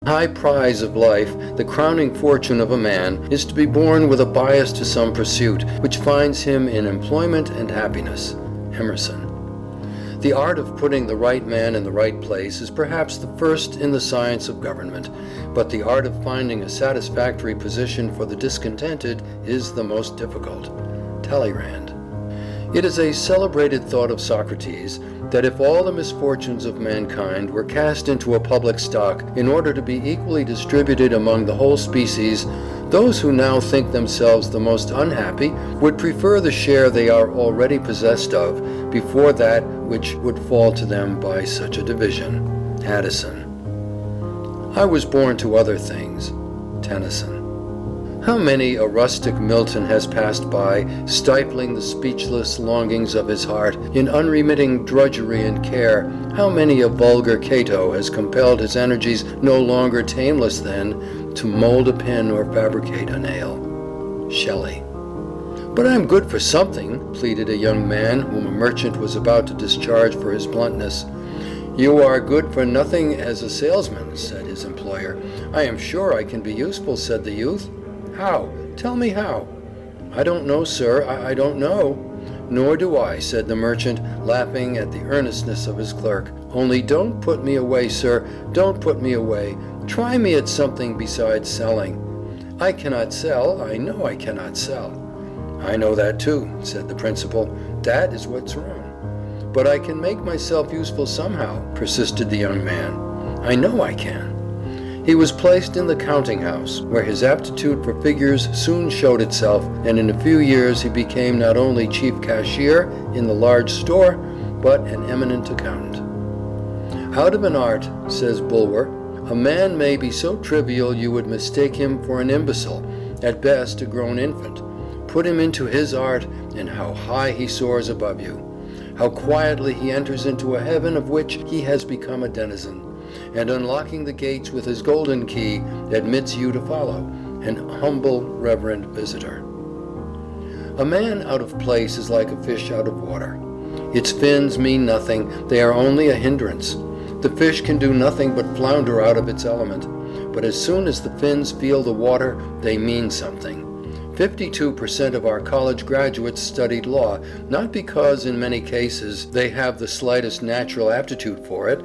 High prize of life, the crowning fortune of a man, is to be born with a bias to some pursuit, which finds him in employment and happiness. Emerson. The art of putting the right man in the right place is perhaps the first in the science of government, but the art of finding a satisfactory position for the discontented is the most difficult. Talleyrand. It is a celebrated thought of Socrates that if all the misfortunes of mankind were cast into a public stock in order to be equally distributed among the whole species, those who now think themselves the most unhappy would prefer the share they are already possessed of before that which would fall to them by such a division. Addison. I was born to other things. Tennyson. How many a rustic Milton has passed by, stifling the speechless longings of his heart in unremitting drudgery and care. How many a vulgar Cato has compelled his energies, no longer tameless then, to mold a pen or fabricate a nail. Shelley. But I'm good for something, pleaded a young man whom a merchant was about to discharge for his bluntness. You are good for nothing as a salesman, said his employer. I am sure I can be useful, said the youth. How? Tell me how. I don't know, sir, I don't know. Nor do I, said the merchant, laughing at the earnestness of his clerk. Only don't put me away, sir, don't put me away. Try me at something besides selling. I cannot sell, I know I cannot sell. I know that too, said the principal. That is what's wrong. But I can make myself useful somehow, persisted the young man. I know I can. He was placed in the counting house, where his aptitude for figures soon showed itself, and in a few years he became not only chief cashier in the large store, but an eminent accountant. Out of an art, says Bulwer, a man may be so trivial you would mistake him for an imbecile, at best a grown infant. Put him into his art, and how high he soars above you. How quietly he enters into a heaven of which he has become a denizen, and unlocking the gates with his golden key, admits you to follow, an humble, reverent visitor. A man out of place is like a fish out of water. Its fins mean nothing, they are only a hindrance. The fish can do nothing but flounder out of its element, but as soon as the fins feel the water, they mean something. 52% of our college graduates studied law, not because in many cases they have the slightest natural aptitude for it,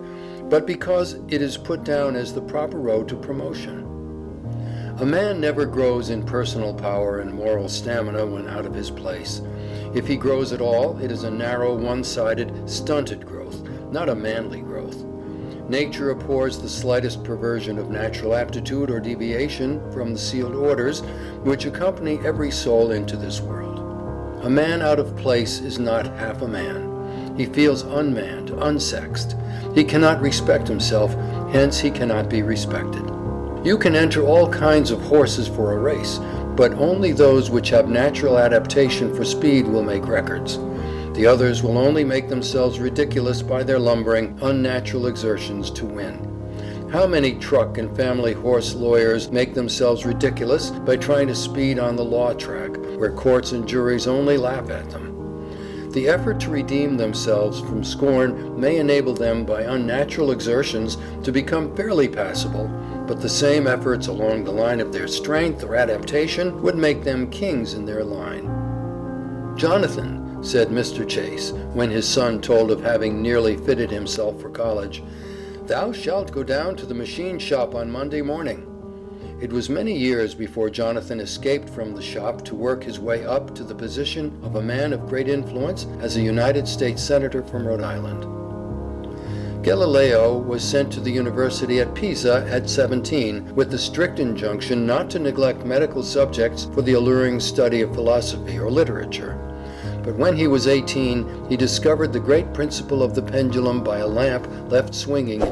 but because it is put down as the proper road to promotion. A man never grows in personal power and moral stamina when out of his place. If he grows at all, it is a narrow, one-sided, stunted growth, not a manly growth. Nature abhors the slightest perversion of natural aptitude or deviation from the sealed orders which accompany every soul into this world. A man out of place is not half a man. He feels unmanned, unsexed. He cannot respect himself, hence he cannot be respected. You can enter all kinds of horses for a race, but only those which have natural adaptation for speed will make records. The others will only make themselves ridiculous by their lumbering, unnatural exertions to win. How many truck and family horse lawyers make themselves ridiculous by trying to speed on the law track, where courts and juries only laugh at them? The effort to redeem themselves from scorn may enable them by unnatural exertions to become fairly passable, but the same efforts along the line of their strength or adaptation would make them kings in their line. Jonathan, said Mr. Chase, when his son told of having nearly fitted himself for college, "Thou shalt go down to the machine shop on Monday morning." It was many years before Jonathan escaped from the shop to work his way up to the position of a man of great influence as a United States Senator from Rhode Island. Galileo was sent to the university at Pisa at 17 with the strict injunction not to neglect medical subjects for the alluring study of philosophy or literature. But when he was 18, he discovered the great principle of the pendulum by a lamp left swinging